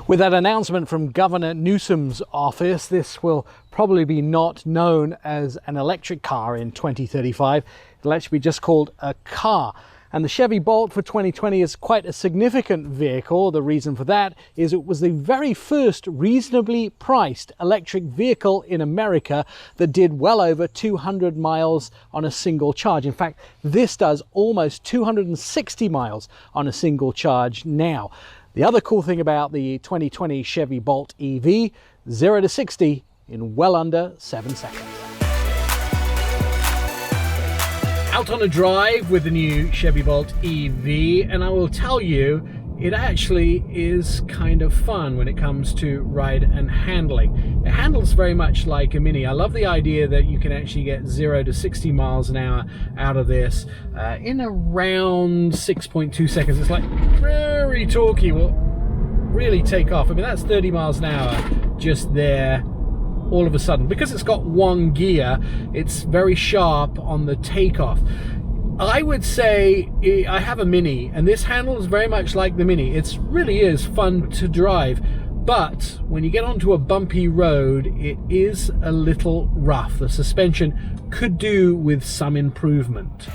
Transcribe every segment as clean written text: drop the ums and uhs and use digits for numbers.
With that announcement from Governor Newsom's office, this will probably be not known as an electric car in 2035. It'll actually be just called a car. And the Chevy Bolt for 2020 is quite a significant vehicle. The reason for that is it was the very first reasonably priced electric vehicle in America that did well over 200 miles on a single charge. In fact, this does almost 260 miles on a single charge now. The other cool thing about the 2020 Chevy Bolt EV, 0 to 60 in well under 7 seconds. Out on a drive with the new Chevy Bolt EV, and I will tell you, it actually is kind of fun when it comes to ride and handling. It handles very much like a Mini. I love the idea that you can actually get 0 to 60 miles an hour out of this in around 6.2 seconds. It's like very talky, will really take off. I mean, that's 30 miles an hour just there. All of a sudden, because it's got one gear, it's very sharp on the takeoff. I would say I have a Mini, and this handles very much like the Mini. It really is fun to drive, but when you get onto a bumpy road, it is a little rough. The suspension could do with some improvement.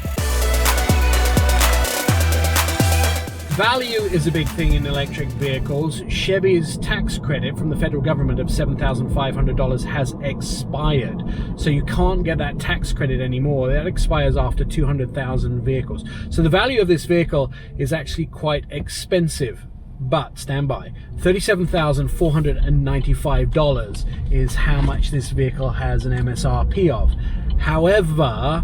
Value is a big thing in electric vehicles. Chevy's tax credit from the federal government of $7,500 has expired. So you can't get that tax credit anymore. That expires after 200,000 vehicles. So the value of this vehicle is actually quite expensive. But stand by, $37,495 is how much this vehicle has an MSRP of. However,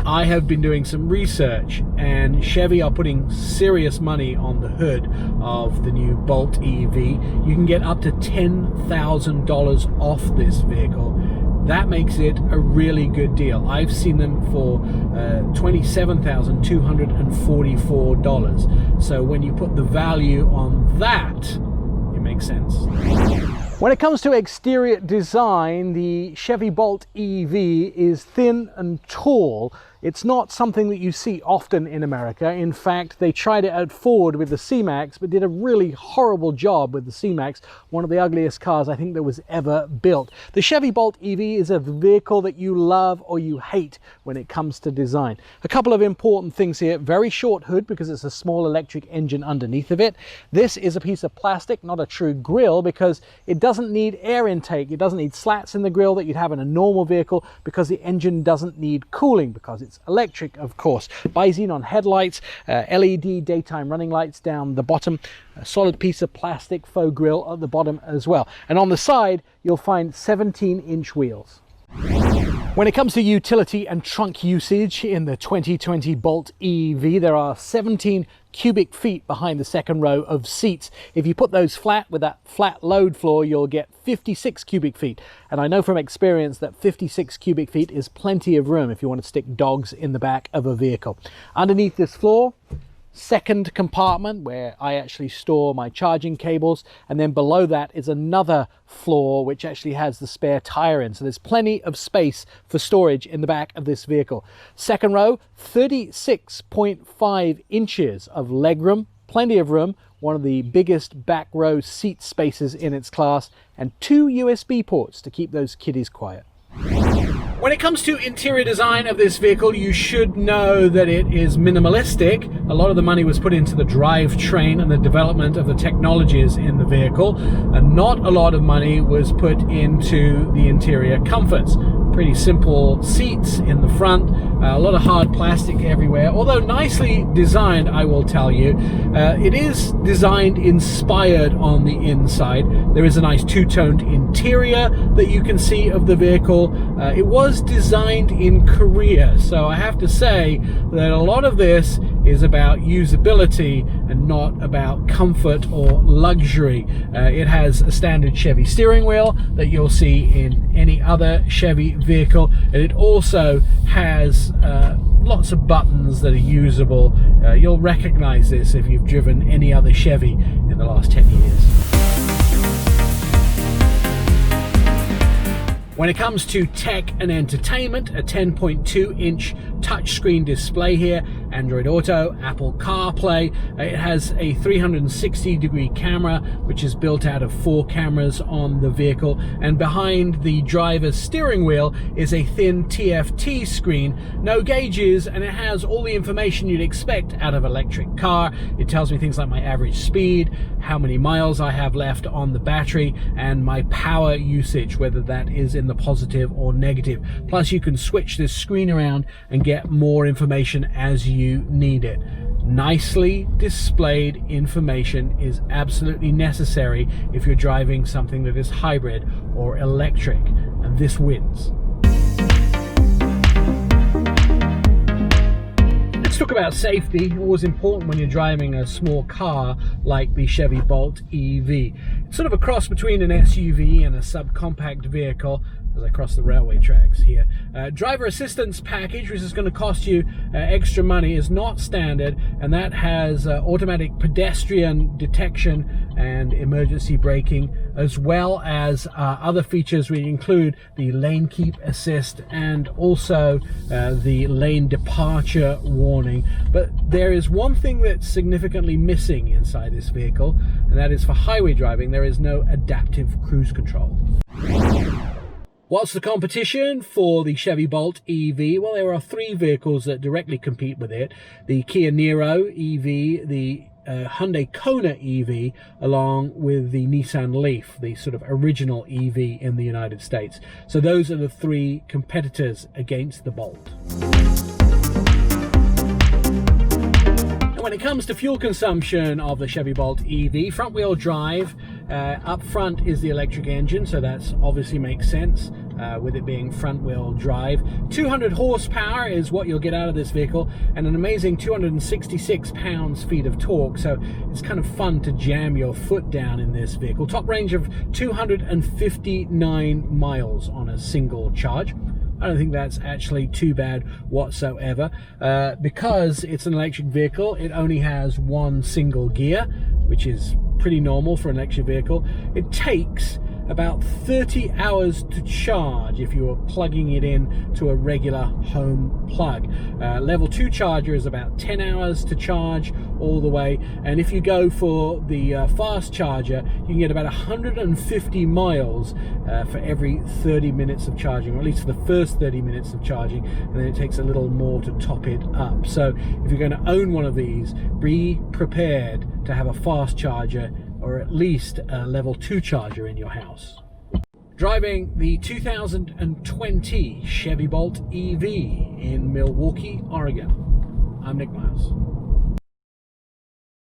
I have been doing some research, and Chevy are putting serious money on the hood of the new Bolt EV. You can get up to $10,000 off this vehicle. That makes it a really good deal. I've seen them for $27,244. So when you put the value on that, it makes sense. When it comes to exterior design, the Chevy Bolt EV is thin and tall. It's not something that you see often in America. In fact, they tried it at Ford with the C-Max, but did a really horrible job with the C-Max, one of the ugliest cars I think that was ever built. The Chevy Bolt EV is a vehicle that you love or you hate when it comes to design. A couple of important things here. Very short hood because it's a small electric engine underneath of it. This is a piece of plastic, not a true grille, because it doesn't need air intake. It doesn't need slats in the grille that you'd have in a normal vehicle, because the engine doesn't need cooling, because it's electric, of course. Bi-xenon headlights, LED daytime running lights down the bottom, a solid piece of plastic faux grille at the bottom as well. And on the side, you'll find 17-inch wheels. When it comes to utility and trunk usage in the 2020 Bolt EV, there are 17 cubic feet behind the second row of seats. If you put those flat with that flat load floor, you'll get 56 cubic feet. And I know from experience that 56 cubic feet is plenty of room if you want to stick dogs in the back of a vehicle. Underneath this floor, second compartment where I actually store my charging cables, and then below that is another floor which actually has the spare tire in, so there's plenty of space for storage in the back of this vehicle. Second row, 36.5 inches of legroom, plenty of room, one of the biggest back row seat spaces in its class, and 2 USB ports to keep those kiddies quiet. When it comes to interior design of this vehicle, you should know that it is minimalistic. A lot of the money was put into the drivetrain and the development of the technologies in the vehicle, and not a lot of money was put into the interior comforts. Pretty simple seats in the front, a lot of hard plastic everywhere, although nicely designed, I will tell you. It is designed inspired on the inside. There is a nice two-toned interior that you can see of the vehicle. It was designed in Korea, so I have to say that a lot of this is about usability and not about comfort or luxury. It has a standard Chevy steering wheel that you'll see in any other Chevy vehicle, and it also has lots of buttons that are usable. You'll recognize this if you've driven any other Chevy in the last 10 years. When it comes to tech and entertainment, a 10.2-inch touchscreen display here, Android Auto, Apple CarPlay. It has a 360-degree camera, which is built out of 4 cameras on the vehicle. And behind the driver's steering wheel is a thin TFT screen, no gauges, and it has all the information you'd expect out of an electric car. It tells me things like my average speed, how many miles I have left on the battery, and my power usage, whether that is in the positive or negative. Plus you can switch this screen around and get more information as you need it. Nicely displayed information is absolutely necessary if you're driving something that is hybrid or electric, and this wins. Let's talk about safety. Always important when you're driving a small car like the Chevy Bolt EV. It's sort of a cross between an SUV and a subcompact vehicle, as I cross the railway tracks here. Driver assistance package, which is going to cost you extra money, is not standard, and that has automatic pedestrian detection and emergency braking, as well as other features which include the lane keep assist and also the lane departure warning. But there is one thing that's significantly missing inside this vehicle, and that is for highway driving, there is no adaptive cruise control. What's the competition for the Chevy Bolt EV? Well, there are 3 vehicles that directly compete with it. The Kia Niro EV, the Hyundai Kona EV, along with the Nissan Leaf, the sort of original EV in the United States. So those are the 3 competitors against the Bolt. When it comes to fuel consumption of the Chevy Bolt EV, front wheel drive, up front is the electric engine, so that's obviously makes sense with it being front wheel drive. 200 horsepower is what you'll get out of this vehicle, and an amazing 266 pounds-feet of torque, so it's kind of fun to jam your foot down in this vehicle. Top range of 259 miles on a single charge. I don't think that's actually too bad whatsoever. Because it's an electric vehicle, it only has 1 single gear, which is pretty normal for an electric vehicle. It takes about 30 hours to charge if you are plugging it in to a regular home plug. Level 2 charger is about 10 hours to charge all the way, and if you go for the fast charger, you can get about 150 miles for every 30 minutes of charging, or at least for the first 30 minutes of charging, and then it takes a little more to top it up. So if you're going to own one of these, be prepared to have a fast charger or at least a level 2 charger in your house. Driving the 2020 Chevy Bolt EV in Milwaukee, Oregon. I'm Nik Miles.